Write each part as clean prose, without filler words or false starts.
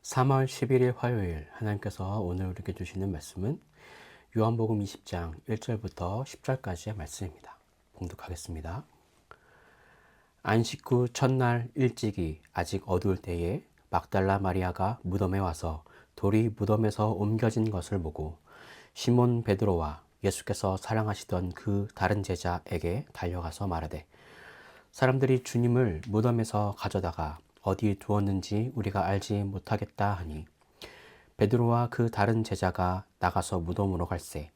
3월 11일 화요일 하나님께서 오늘 우리에게 주시는 말씀은 요한복음 20장 1절부터 10절까지의 말씀입니다. 봉독하겠습니다. 안식 후 첫날 일찍이 아직 어두울 때에 막달라 마리아가 무덤에 와서 돌이 무덤에서 옮겨진 것을 보고 시몬 베드로와 예수께서 사랑하시던 그 다른 제자에게 달려가서 말하되 사람들이 주님을 무덤에서 가져다가 어디에 두었는지 우리가 알지 못하겠다 하니 베드로와 그 다른 제자가 나가서 무덤으로 갈새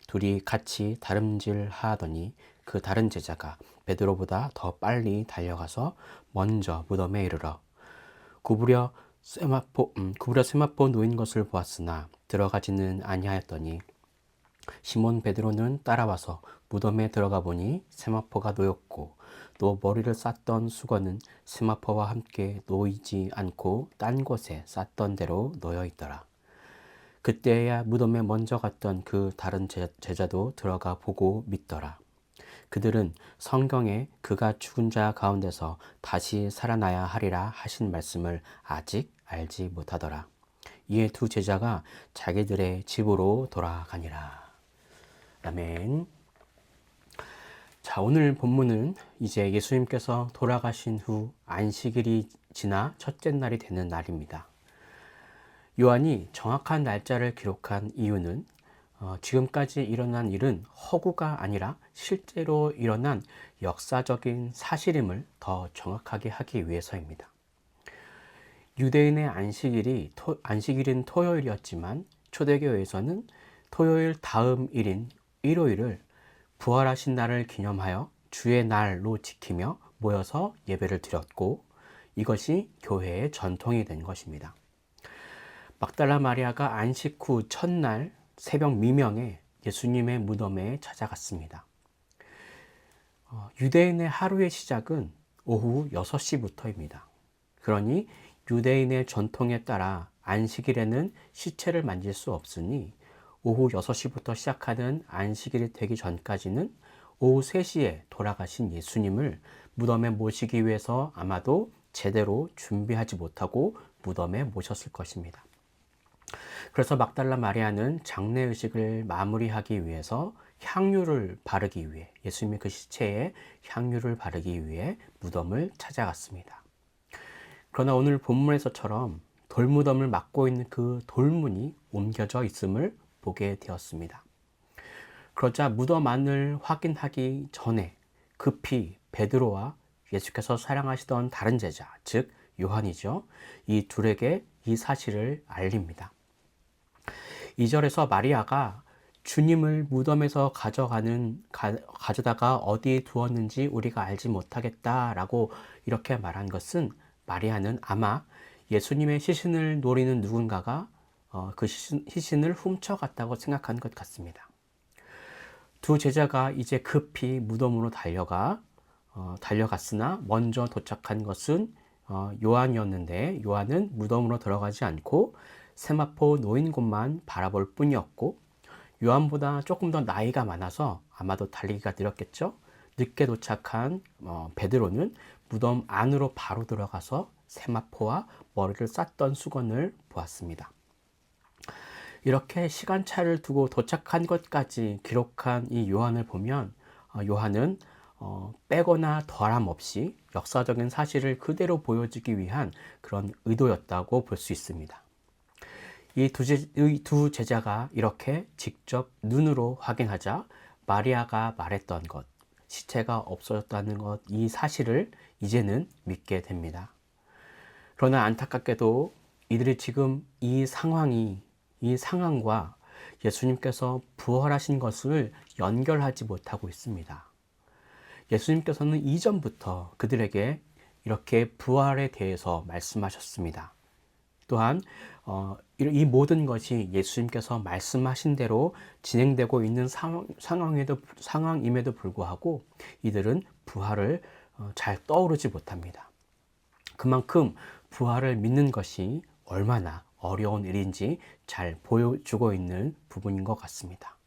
둘이 같이 다름질하더니 그 다른 제자가 베드로보다 더 빨리 달려가서 먼저 무덤에 이르러 구부려 세마포 놓인 것을 보았으나 들어가지는 아니하였더니 시몬 베드로는 따라와서 무덤에 들어가 보니 세마포가 놓였고 또 머리를 쌌던 수건은 세마포와 함께 놓이지 않고 딴 곳에 쌌던 대로 놓여 있더라. 그때야 무덤에 먼저 갔던 그 다른 제자도 들어가 보고 믿더라. 그들은 성경에 그가 죽은 자 가운데서 다시 살아나야 하리라 하신 말씀을 아직 알지 못하더라. 이에 두 제자가 자기들의 집으로 돌아가니라. 아멘. 자, 오늘 본문은 이제 예수님께서 돌아가신 후 안식일이 지나 첫째 날이 되는 날입니다. 요한이 정확한 날짜를 기록한 이유는 지금까지 일어난 일은 허구가 아니라 실제로 일어난 역사적인 사실임을 더 정확하게 하기 위해서입니다. 유대인의 안식일은 토요일이었지만 초대교회에서는 토요일 다음 일인 일요일을 부활하신 날을 기념하여 주의 날로 지키며 모여서 예배를 드렸고 이것이 교회의 전통이 된 것입니다. 막달라 마리아가 안식 후 첫날 새벽 미명에 예수님의 무덤에 찾아갔습니다. 유대인의 하루의 시작은 오후 6시부터입니다. 그러니 유대인의 전통에 따라 안식일에는 시체를 만질 수 없으니 오후 6시부터 시작하는 안식일이 되기 전까지는 오후 3시에 돌아가신 예수님을 무덤에 모시기 위해서 아마도 제대로 준비하지 못하고 무덤에 모셨을 것입니다. 그래서 막달라 마리아는 장례의식을 마무리하기 위해서 향유를 바르기 위해 예수님의 그 시체에 향유를 바르기 위해 무덤을 찾아갔습니다. 그러나 오늘 본문에서처럼 돌무덤을 막고 있는 그 돌문이 옮겨져 있음을 보게 되었습니다. 그러자 무덤 안을 확인하기 전에 급히 베드로와 예수께서 사랑하시던 다른 제자, 즉 요한이죠. 이 둘에게 이 사실을 알립니다. 2절에서 마리아가 주님을 무덤에서 가져다가 어디에 두었는지 우리가 알지 못하겠다라고 이렇게 말한 것은 마리아는 아마 예수님의 시신을 노리는 누군가가 그 시신을 훔쳐갔다고 생각한 것 같습니다. 두 제자가 이제 급히 무덤으로 달려갔으나 먼저 도착한 것은 요한이었는데 요한은 무덤으로 들어가지 않고 세마포 놓인 곳만 바라볼 뿐이었고 요한보다 조금 더 나이가 많아서 아마도 달리기가 느렸겠죠. 늦게 도착한 베드로는 무덤 안으로 바로 들어가서 세마포와 머리를 쌌던 수건을 보았습니다. 이렇게 시간차를 두고 도착한 것까지 기록한 이 요한을 보면 요한은 빼거나 덜함 없이 역사적인 사실을 그대로 보여주기 위한 그런 의도였다고 볼 수 있습니다. 이 두 제자가 이렇게 직접 눈으로 확인하자 마리아가 말했던 것, 시체가 없어졌다는 것, 이 사실을 이제는 믿게 됩니다. 그러나 안타깝게도 이들이 지금 이 상황과 예수님께서 부활하신 것을 연결하지 못하고 있습니다. 예수님께서는 이전부터 그들에게 이렇게 부활에 대해서 말씀하셨습니다. 또한 이 모든 것이 예수님께서 말씀하신 대로 진행되고 있는 상황임에도 불구하고 이들은 부활을 잘 떠오르지 못합니다. 그만큼 부활을 믿는 것이 얼마나 어려운 일인지 잘 보여주고 있는 부분인 것 같습니다.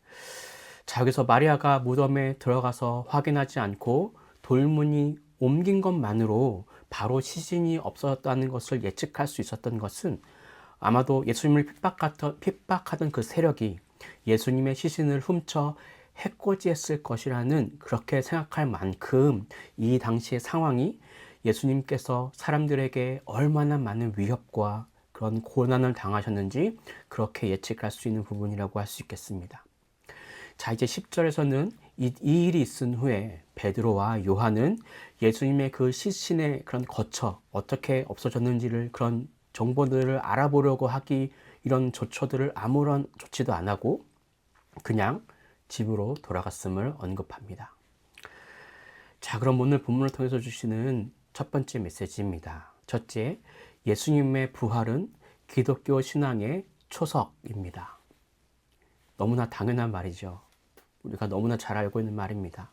자, 여기서 마리아가 무덤에 들어가서 확인하지 않고 돌문이 옮긴 것만으로 바로 시신이 없어졌다는 것을 예측할 수 있었던 것은 아마도 예수님을 핍박하던 그 세력이 예수님의 시신을 훔쳐 해코지했을 것이라는 그렇게 생각할 만큼 이 당시의 상황이 예수님께서 사람들에게 얼마나 많은 위협과 그런 고난을 당하셨는지 그렇게 예측할 수 있는 부분이라고 할 수 있겠습니다. 자, 이제 10절에서는 이 일이 있은 후에 베드로와 요한은 예수님의 그 시신의 그런 거처, 어떻게 없어졌는지를 그런 정보들을 알아보려고 하기 이런 조처들을 아무런 조치도 안 하고 그냥 집으로 돌아갔음을 언급합니다. 자, 그럼 오늘 본문을 통해서 주시는 첫 번째 메시지입니다. 첫째, 예수님의 부활은 기독교 신앙의 초석입니다. 너무나 당연한 말이죠. 우리가 너무나 잘 알고 있는 말입니다.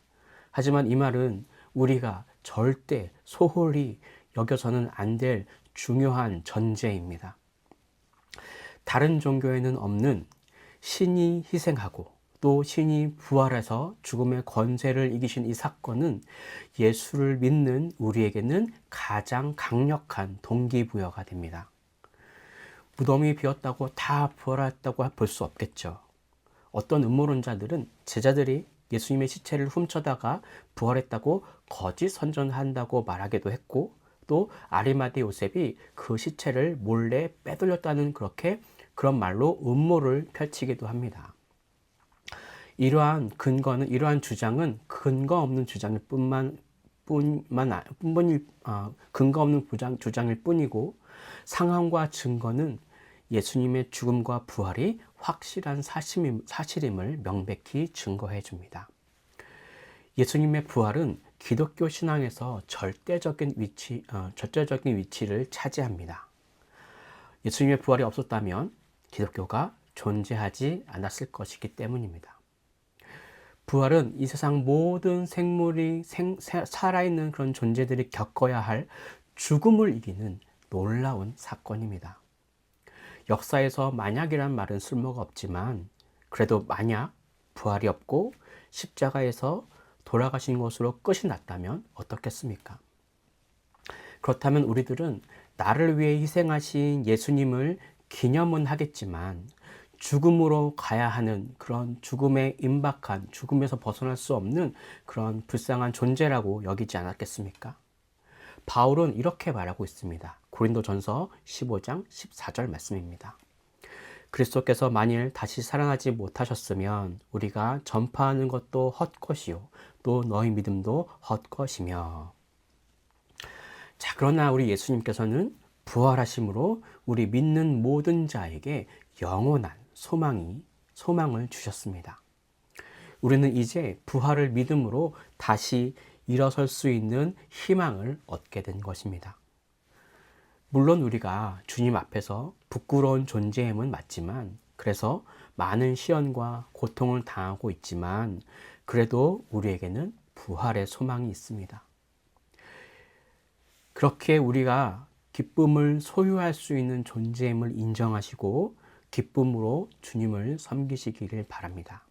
하지만 이 말은 우리가 절대 소홀히 여겨서는 안 될 중요한 전제입니다. 다른 종교에는 없는 신이 희생하고 또 신이 부활해서 죽음의 권세를 이기신 이 사건은 예수를 믿는 우리에게는 가장 강력한 동기부여가 됩니다. 무덤이 비었다고 다 부활했다고 볼 수 없겠죠. 어떤 음모론자들은 제자들이 예수님의 시체를 훔쳐다가 부활했다고 거짓 선전한다고 말하기도 했고, 또 아리마대 요셉이 그 시체를 몰래 빼돌렸다는 그런 말로 음모를 펼치기도 합니다. 이러한 주장은 근거 없는 근거 없는 주장일 뿐이고, 상황과 증거는 예수님의 죽음과 부활이 확실한 사실임을 명백히 증거해 줍니다. 예수님의 부활은 기독교 신앙에서 절대적인 위치를 차지합니다. 예수님의 부활이 없었다면 기독교가 존재하지 않았을 것이기 때문입니다. 부활은 이 세상 모든 생물이 살아있는 그런 존재들이 겪어야 할 죽음을 이기는 놀라운 사건입니다. 역사에서 만약이란 말은 쓸모가 없지만 그래도 만약 부활이 없고 십자가에서 돌아가신 것으로 끝이 났다면 어떻겠습니까? 그렇다면 우리들은 나를 위해 희생하신 예수님을 기념은 하겠지만 죽음으로 가야 하는 그런 죽음에 임박한, 죽음에서 벗어날 수 없는 그런 불쌍한 존재라고 여기지 않았겠습니까? 바울은 이렇게 말하고 있습니다. 고린도전서 15장 14절 말씀입니다. 그리스도께서 만일 다시 살아나지 못하셨으면 우리가 전파하는 것도 헛것이요 또 너희 믿음도 헛것이며. 자, 그러나 우리 예수님께서는 부활하심으로 우리 믿는 모든 자에게 영원한 소망을 주셨습니다. 우리는 이제 부활을 믿음으로 다시 일어설 수 있는 희망을 얻게 된 것입니다. 물론 우리가 주님 앞에서 부끄러운 존재임은 맞지만, 그래서 많은 시련과 고통을 당하고 있지만 그래도 우리에게는 부활의 소망이 있습니다. 그렇게 우리가 기쁨을 소유할 수 있는 존재임을 인정하시고 기쁨으로 주님을 섬기시기를 바랍니다.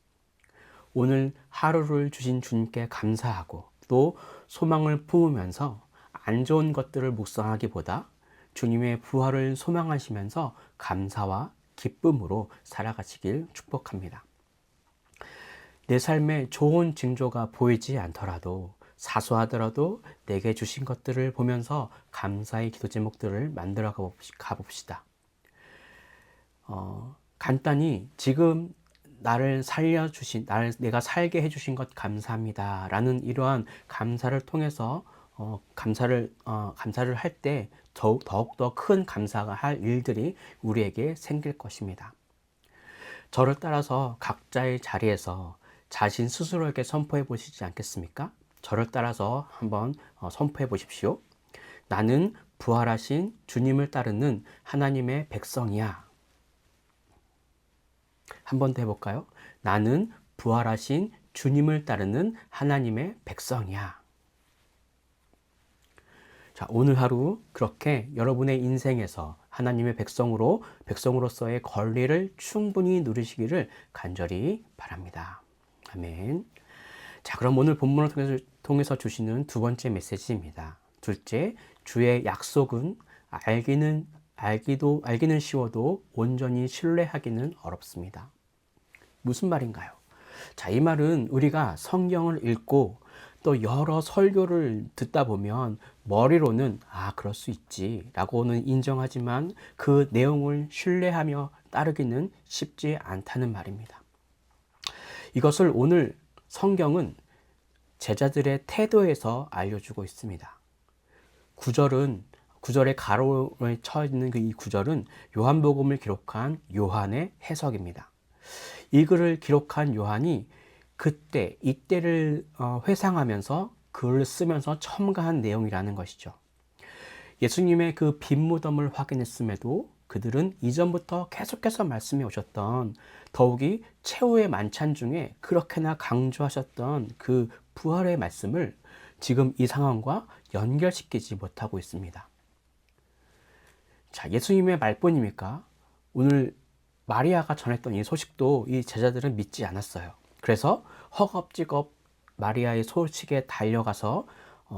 오늘 하루를 주신 주님께 감사하고 또 소망을 품으면서 안 좋은 것들을 묵상하기보다 주님의 부활을 소망하시면서 감사와 기쁨으로 살아가시길 축복합니다. 내 삶에 좋은 징조가 보이지 않더라도, 사소하더라도 내게 주신 것들을 보면서 감사의 기도 제목들을 만들어 가봅시다. 간단히 지금 내가 살게 해주신 것 감사합니다 라는 이러한 감사를 통해서 감사를 할 때 더욱더 큰 감사가 할 일들이 우리에게 생길 것입니다. 저를 따라서 각자의 자리에서 자신 스스로에게 선포해 보시지 않겠습니까? 저를 따라서 한번 선포해 보십시오. 나는 부활하신 주님을 따르는 하나님의 백성이야. 한 번 더 해볼까요? 나는 부활하신 주님을 따르는 하나님의 백성이야. 자, 오늘 하루 그렇게 여러분의 인생에서 하나님의 백성으로서의 권리를 충분히 누리시기를 간절히 바랍니다. 아멘. 자, 그럼 오늘 본문을 통해서 주시는 두 번째 메시지입니다. 둘째, 주의 약속은 알기는 쉬워도 온전히 신뢰하기는 어렵습니다. 무슨 말인가요? 자, 이 말은 우리가 성경을 읽고 또 여러 설교를 듣다 보면 머리로는 그럴 수 있지 라고는 인정하지만 그 내용을 신뢰하며 따르기는 쉽지 않다는 말입니다. 이것을 오늘 성경은 제자들의 태도에서 알려주고 있습니다. 구절에 가로에 쳐 있는 이 구절은 요한복음을 기록한 요한의 해석입니다. 이 글을 기록한 요한이 이때를 회상하면서 글을 쓰면서 첨가한 내용이라는 것이죠. 예수님의 그 빈 무덤을 확인했음에도 그들은 이전부터 계속해서 말씀해 오셨던, 더욱이 최후의 만찬 중에 그렇게나 강조하셨던 그 부활의 말씀을 지금 이 상황과 연결시키지 못하고 있습니다. 자, 예수님의 말뿐입니까? 오늘 마리아가 전했던 이 소식도 이 제자들은 믿지 않았어요. 그래서 허겁지겁 마리아의 소식에 달려가서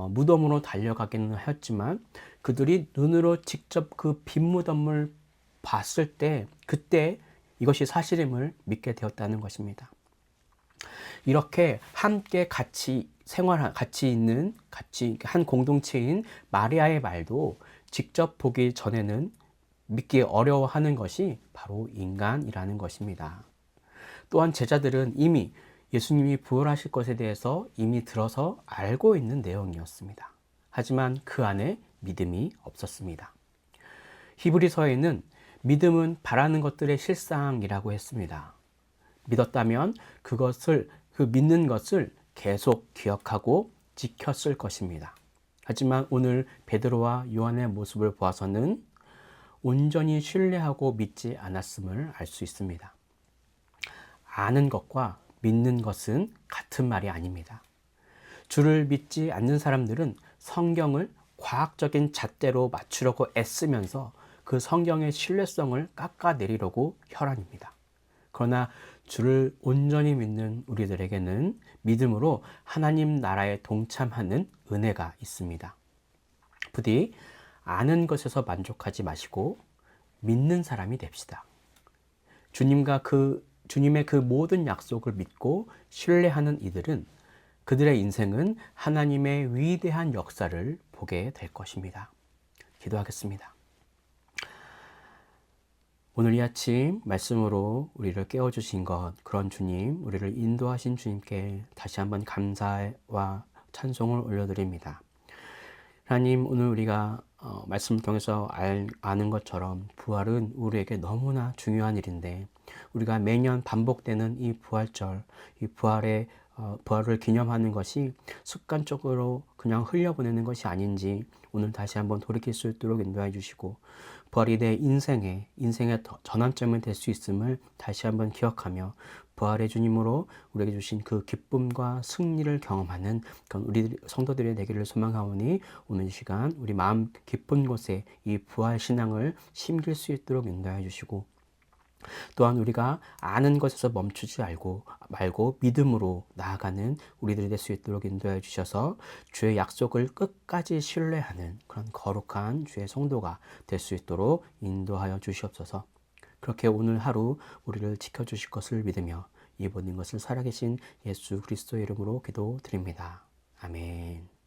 무덤으로 달려가기는 하였지만 그들이 눈으로 직접 그 빈 무덤을 봤을 때 그때 이것이 사실임을 믿게 되었다는 것입니다. 이렇게 함께 같이 있는 한 공동체인 마리아의 말도 직접 보기 전에는 믿기 어려워하는 것이 바로 인간이라는 것입니다. 또한 제자들은 이미 예수님이 부활하실 것에 대해서 이미 들어서 알고 있는 내용이었습니다. 하지만 그 안에 믿음이 없었습니다. 히브리서에는 믿음은 바라는 것들의 실상이라고 했습니다. 믿었다면 그 믿는 것을 계속 기억하고 지켰을 것입니다. 하지만 오늘 베드로와 요한의 모습을 보아서는 온전히 신뢰하고 믿지 않았음을 알 수 있습니다. 아는 것과 믿는 것은 같은 말이 아닙니다. 주를 믿지 않는 사람들은 성경을 과학적인 잣대로 맞추려고 애쓰면서 그 성경의 신뢰성을 깎아내리려고 혈안입니다. 그러나 주를 온전히 믿는 우리들에게는 믿음으로 하나님 나라에 동참하는 은혜가 있습니다. 부디 아는 것에서 만족하지 마시고 믿는 사람이 됩시다. 주님의 그 모든 약속을 믿고 신뢰하는 이들은 그들의 인생은 하나님의 위대한 역사를 보게 될 것입니다. 기도하겠습니다. 오늘 이 아침 말씀으로 우리를 깨워주신 것, 그런 주님, 우리를 인도하신 주님께 다시 한번 감사와 찬송을 올려드립니다. 하나님, 오늘 우리가 말씀을 통해서 아는 것처럼 부활은 우리에게 너무나 중요한 일인데 우리가 매년 반복되는 이 부활절, 이 부활을 기념하는 것이 습관적으로 그냥 흘려보내는 것이 아닌지 오늘 다시 한번 돌이킬 수 있도록 인도해 주시고 부활이 내 인생의 전환점이 될 수 있음을 다시 한번 기억하며 부활의 주님으로 우리에게 주신 그 기쁨과 승리를 경험하는 그런 우리 성도들의 되기를 소망하오니 오늘 이 시간 우리 마음 깊은 곳에 이 부활 신앙을 심길 수 있도록 인도해 주시고 또한 우리가 아는 것에서 멈추지 말고 믿음으로 나아가는 우리들이 될 수 있도록 인도해 주셔서 주의 약속을 끝까지 신뢰하는 그런 거룩한 주의 성도가 될 수 있도록 인도하여 주시옵소서. 그렇게 오늘 하루 우리를 지켜주실 것을 믿으며 이 모든 것을 살아계신 예수 그리스도의 이름으로 기도드립니다. 아멘.